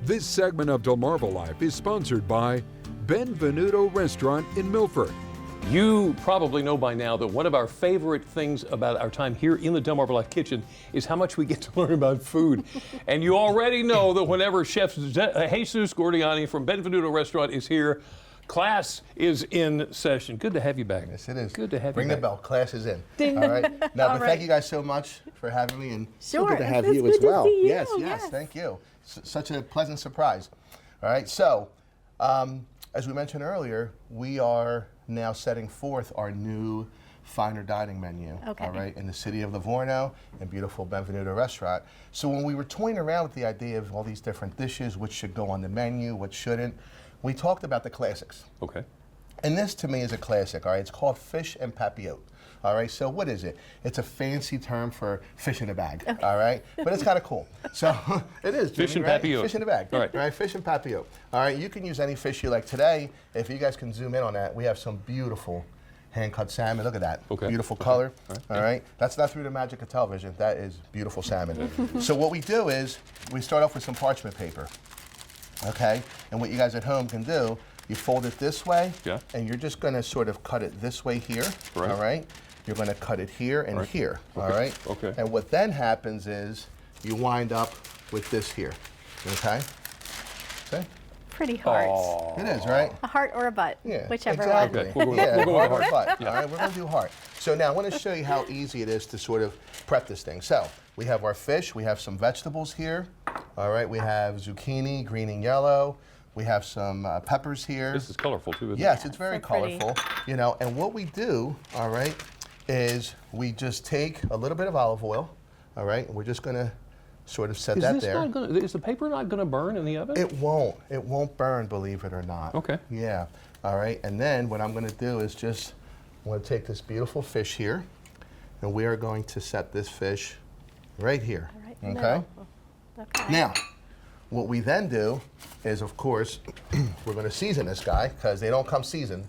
This segment of DelmarvaLife is sponsored by Benvenuto Restaurant in Milford. You probably know by now that one of our favorite things about our time here in the DelmarvaLife kitchen is how much we get to learn about food. And you already know that whenever Chef Jesus Gordiani from Benvenuto Restaurant is here, class is in session. Good to have you back. Yes, it is. Good to have Ring you the back. bell. Class is in. Ding. All right. Now, All but right. thank you guys so much for having me, and Sure. good to have It's you good as to well. see you. Yes, Yes. thank you. Such a pleasant surprise. All right. So, as we mentioned earlier, we are now setting forth our new finer dining menu. Okay. All right, in the city of Livorno and beautiful Benvenuto restaurant. So when we were toying around with the idea of all these different dishes, which should go on the menu, what shouldn't, we talked about the classics. Okay. And this to me is a classic, all right? It's called fish and papillote. All right, so what is it? It's a fancy term for fish in a bag, all right? But it's kind of cool. So it is, Jimmy, Fish and right? papillote. Fish in a bag, All right. right? Fish and papillote. All right, you can use any fish you like. Today, if you guys can zoom in on that, we have some beautiful hand-cut salmon. Look at that, Okay. beautiful Okay. color, All all right? That's not through the magic of television. That is beautiful salmon. So what we do is we start off with some parchment paper, okay? And what you guys at home can do, you fold it this way, Yeah. and you're just gonna sort of cut it this way here, Right. all right? You're gonna cut it here and Right. here, all Okay. right? Okay. And what then happens is you wind up with this here, okay? Okay? Pretty hard. Oh. It is, right? A heart or a butt, Yeah, whichever exactly. one. Okay, we'll go- Yeah, we'll go with heart or heart. butt, all right? We're gonna do heart. So now I wanna show you how easy it is to sort of prep this thing. So we have our fish, we have some vegetables here, all right? We have zucchini, green and yellow. We have some peppers here. This is colorful too, isn't Yes, it? it's very so pretty. colorful, you know, and what we do, all right, is we just take a little bit of olive oil, all right, and we're just gonna sort of set Is that this there. not gonna, is the paper not gonna burn in the oven? It won't burn, believe it or not. Okay. Yeah, all right, and then what I'm gonna do is just, I'm gonna take this beautiful fish here, and we are going to set this fish right here, Right in the okay? middle. Okay. Now, what we then do is, of course, we're going to season this guy because they don't come seasoned.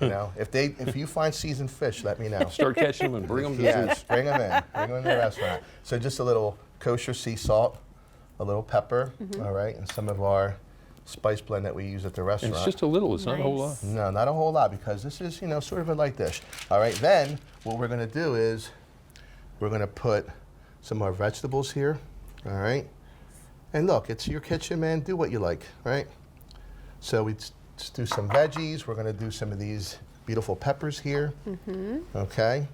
You know, if you find seasoned fish, let me know. Start catching them and bring them to Yes, Zeus. bring them in. Bring them in the restaurant. So just a little kosher sea salt, a little pepper, all right, and some of our spice blend that we use at the And restaurant. it's just a little, it's not a whole lot. Nice. No, not a whole lot because this is, you know, sort of a light dish. All right, then what we're going to do is we're going to put some more vegetables here, all right? And look, it's your kitchen, man. Do what you like, right? So we just do some veggies. We're going to do some of these beautiful peppers here, okay?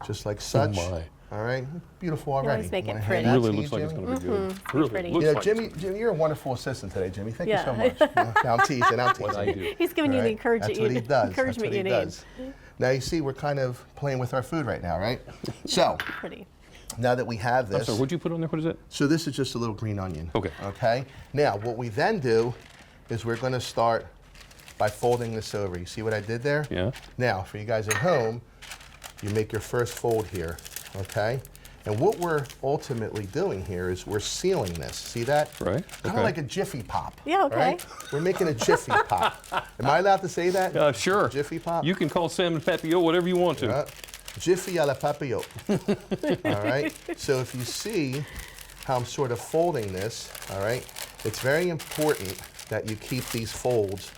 Just like such. my. All right, beautiful already. always make I'm it gonna pretty. hand It that really to looks you, like it's Jimmy. gonna be good. It's Really pretty. looks You know, like Jimmy, you're a wonderful assistant today, Jimmy. Thank you so Yeah. much. No, I'm teasing. I'm teasing. what I do. He's giving you the Right? encouragement That's what he does. That's encouragement what he you need. does. Now you see, we're kind of playing with our food right now, right? So Pretty. now that we have I'm this, sorry, what'd you put on there? What is it? so this is just a little green onion. Okay. Okay. Now what we then do is we're going to start by folding this over. You see what I did there? Yeah. Now for you guys at home, you make your first fold here. Okay. And what we're ultimately doing here is we're sealing this. See that? Right, Kind okay. of like a Jiffy Pop. Yeah, okay. Right? We're making a Jiffy Pop. Am I allowed to say that? Sure. Jiffy Pop? You can call salmon papillote whatever you want to. Jiffy a la papillote. All right. So if you see how I'm sort of folding this, all right, it's very important that you keep these folds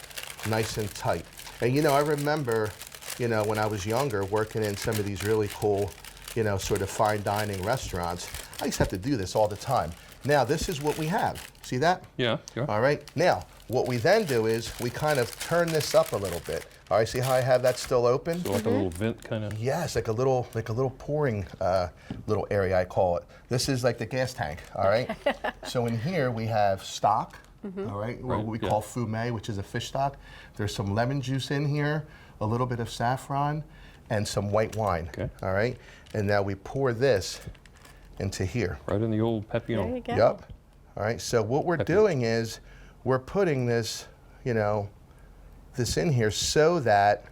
nice and tight. And you know, I remember, you know, when I was younger working in some of these really cool, you know, sort of fine dining restaurants, I used to have to do this all the time. Now, this is what we have. See that? Yeah, yeah. All right. Now, what we then do is we kind of turn this up a little bit. All right. See how I have that still open? So like a little vent kind of. Yes, like a little pouring little area, I call it. This is like the gas tank. All right. So in here we have stock. All right. What we call fumet, which is a fish stock. There's some lemon juice in here, a little bit of saffron, and some white wine. Okay. All right. And now we pour this into here. Right in the old papillon. There you go. Yep. All right. So what we're doing is we're putting this, you know, this in here so that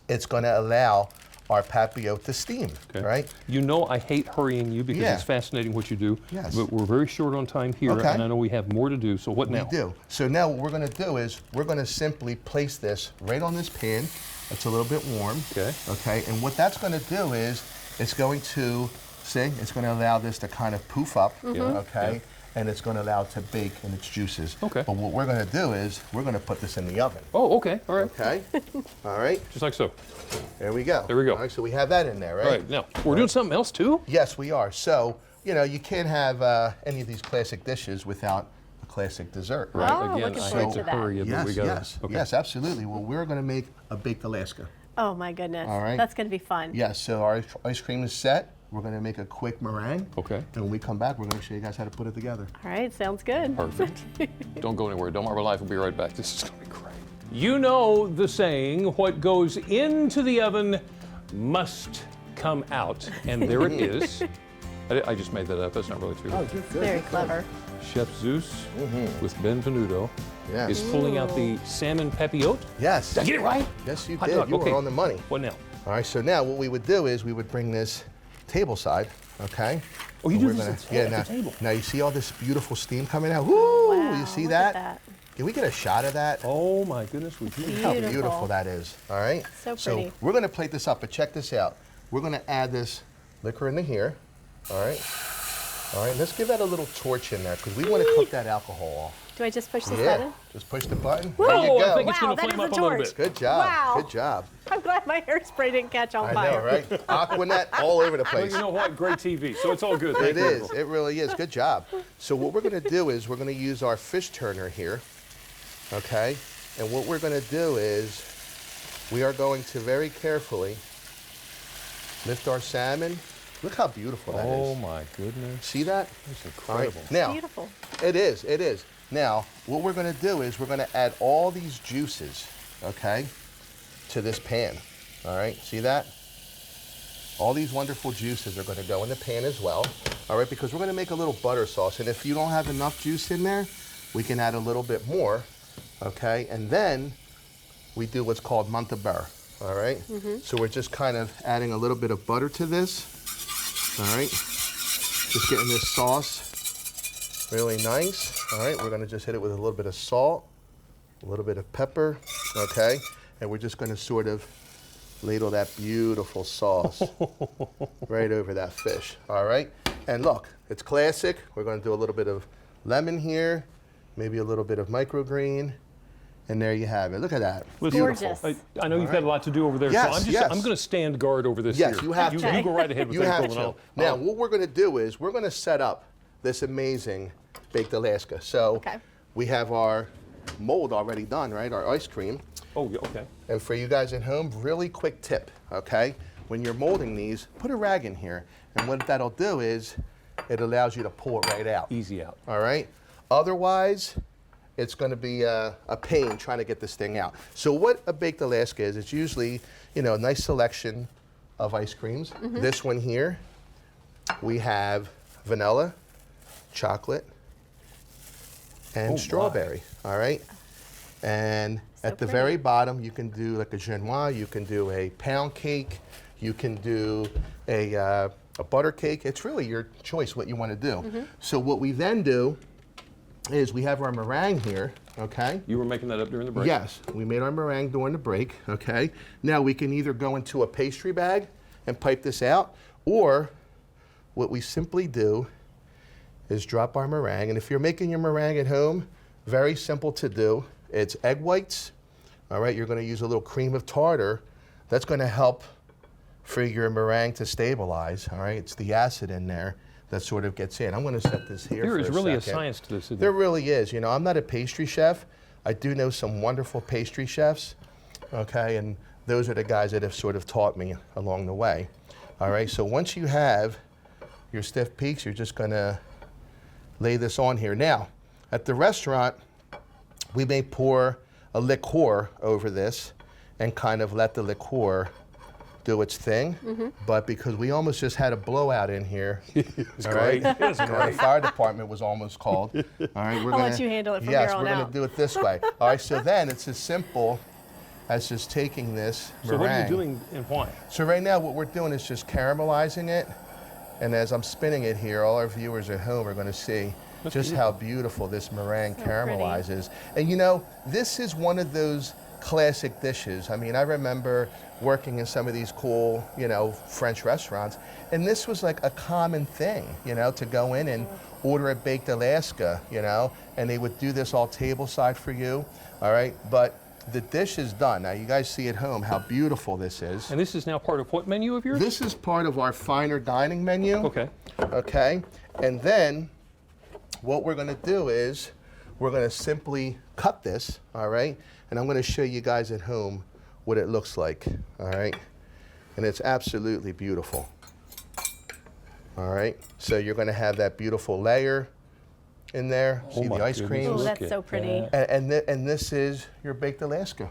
it's going to allow our papillote to steam. Okay. Right. You know I hate hurrying you because Yeah. it's fascinating what you do. Yes. But we're very short on time here, Okay. and I know we have more to do. So what now? We do. So now what we're going to do is we're going to simply place this right on this pan. It's a little bit warm. Okay. Okay. And what that's going to do is it's going to, see, it's going to allow this to kind of poof up. Yeah, Okay. and it's going to allow it to bake in its juices. Okay. But what we're going to do is we're going to put this in the oven. Oh, okay. All right. Okay. All right. Just like so. There we go. There we go. All right. So we have that in there, right? All right. Now, we're doing something else too? Yes, we are. So, you know, you can't have any of these classic dishes without a classic dessert. Right. Oh, Again, looking I forward hate to to that. hurry you, but Yes, we got yes, okay. yes, absolutely. Well, we're going to make a baked Alaska. Oh my goodness. All right. That's going to be fun. Yes, so our ice cream is set. We're going to make a quick meringue. Okay. And when we come back, we're going to show you guys how to put it together. All right, sounds good. Perfect. Don't go anywhere. DelmarvaLife will be right back. This is going to be great. You know the saying, what goes into the oven must come out. And there it is. I just made that up. That's not really true. Oh, good, good. Very clever. Chef Zeus with Benvenuto Yes. is pulling out the salmon papillote. Yes. Did I get it right? Yes, you Hot did. dog, You okay. were on the money. What now? All right, so now what we would do is we would bring this table side, okay? Oh, you And do we're this gonna- at now, the table. Now you see all this beautiful steam coming out? Woo! Wow, You see look that? at that. Can we get a shot of that? Oh my goodness, we do. How Beautiful. beautiful that is, all right? So pretty. So we're gonna plate this up, but check this out. We're gonna add this liquor into here, all right? All right, let's give that a little torch in there because we wanna cook that alcohol off. Do I just push this Yeah, button? just push the button. Whoa, There you go. I think it's Wow, going to that flame is up a a little torch. bit. Good job, Wow. good job. I'm glad my hairspray didn't catch on I fire. know, right? Aquanet all over the Well, place. you know what? Great TV, so it's all good. Thank It you. is. It really is. Good job. So what we're going to do is we're going to use our fish turner here, okay? And what we're going to do is we are going to very carefully lift our salmon. Look how beautiful that is. Oh my goodness. See that? That's All right. incredible. Now, Beautiful. it is. It is. Now, what we're going to do is we're going to add all these juices, okay, to this pan. All right. See that? All these wonderful juices are going to go in the pan as well. All right, because we're going to make a little butter sauce. And if you don't have enough juice in there, we can add a little bit more, okay? And then we do what's called Montebeurre, all right? So we're just kind of adding a little bit of butter to this, all right? Just getting this sauce really nice. All right, we're gonna just hit it with a little bit of salt, a little bit of pepper, okay? And we're just gonna sort of ladle that beautiful sauce right over that fish, all right? And look, it's classic. We're gonna do a little bit of lemon here, maybe a little bit of microgreen, and there you have it. Look at that. Listen, Gorgeous. I know you've got a lot to do over there, Yes, so yes. I'm going to stand guard over this Yes, here. you have to. You go right ahead with You that, have Colin. to. I'll- Now, what we're gonna do is we're gonna set up this amazing baked Alaska. So Okay. we have our mold already done, right? Our ice cream. Oh, yeah, okay. And for you guys at home, really quick tip, okay? When you're molding these, put a rag in here. And what that'll do is it allows you to pull it right out. Easy out. All right? Otherwise, it's going to be a pain trying to get this thing out. So what a baked Alaska is, it's usually, you know, a nice selection of ice creams. This one here, we have vanilla, chocolate, and Oh, strawberry, all right? And So at the pretty. very bottom, you can do like a genoise, you can do a pound cake, you can do a butter cake. It's really your choice what you want to do. So what we then do is we have our meringue here, okay? You were making that up during the break? Yes, we made our meringue during the break, okay? Now we can either go into a pastry bag and pipe this out, or what we simply do is drop our meringue. And if you're making your meringue at home, very simple to do. It's egg whites, all right? You're gonna use a little cream of tartar. That's gonna help for your meringue to stabilize, all right? It's the acid in there that sort of gets in. I'm gonna set this here There for is a really a second. science to this, isn't There there? really is. You know, I'm not a pastry chef. I do know some wonderful pastry chefs, okay? And those are the guys that have sort of taught me along the way. All right, so once you have your stiff peaks, you're just gonna lay this on here. Now, at the restaurant, we may pour a liqueur over this and kind of let the liqueur do its thing. But because we almost just had a blowout in here, It's all great. right? It's You know, the great. fire department was almost called. All right, we're I'll gonna, let you handle it from yes, here on we're gonna out. do it this way. All right, so then it's as simple as just taking this So what are you meringue. doing and why? So right now what we're doing is just caramelizing it. And as I'm spinning it here, all our viewers at home are gonna see just how beautiful this meringue So pretty. caramelizes. And you know, this is one of those classic dishes. I mean, I remember working in some of these cool, French restaurants, and this was like a common thing, to go in and order a baked Alaska, and they would do this all tableside for you, all right? But the dish is done. Now, you guys see at home how beautiful this is. And this is now part of what menu of yours? This is part of our finer dining menu. Okay. Okay, and then what we're gonna do is we're gonna simply cut this, all right? And I'm gonna show you guys at home what it looks like, all right? And it's absolutely beautiful. All right, so you're gonna have that beautiful layer in there. See the ice cream? Oh, Look that's at so pretty. that. And this is your baked Alaska,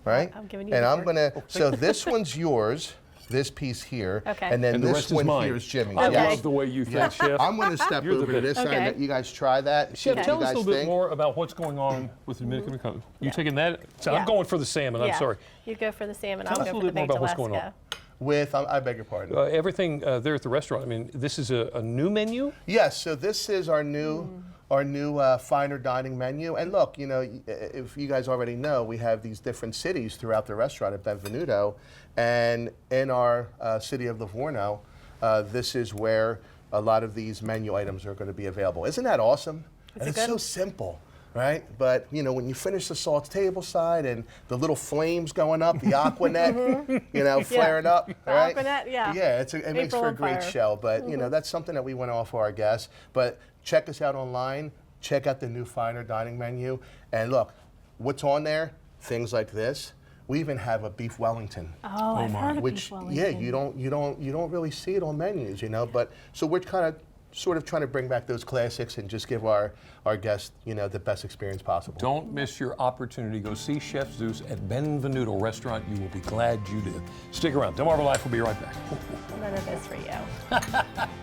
right? I'm giving you and the I'm fork. gonna, so this one's yours, this piece here. Okay. And then And the this rest is one mine. here is Jimmy's. I Okay. love the way you think, Chef. I'm gonna step You're the over to this best. side Okay. and let you guys try that. See Chef, what tell you us a guys little bit think. more about what's going on with the Dominican Republic. You Yeah. taking that? So Yeah. I'm going for the salmon, I'm Yeah. sorry. You go for the salmon, Tell I'll us a go little for the bit more baked about what's going on. Alaska. With, I beg your pardon. Everything there at the restaurant, I mean, this is a new menu? Yes, so this is our new finer dining menu. And look, if you guys already know, we have these different cities throughout the restaurant at Benvenuto. And in our city of Livorno, this is where a lot of these menu items are going to be available. Isn't that awesome? And it's good? so simple, right? But, when you finish the salt tableside and the little flames going up, the Aquanet, flaring up, right? Aquanet, yeah. Yeah, it makes April for a on great fire. show. But, that's something that we want to offer our guests. But check us out online. Check out the new finer dining menu. And look, what's on there? Things like this. We even have a beef Wellington. Oh, I've heard of Which, beef Wellington. yeah, you don't really see it on menus, But so we're sort of trying to bring back those classics and just give our guests, the best experience possible. Don't miss your opportunity. Go see Chef Zeus at Benvenuto Restaurant. You will be glad you did. Stick around. DelmarvaLife will be right back. None of this for you.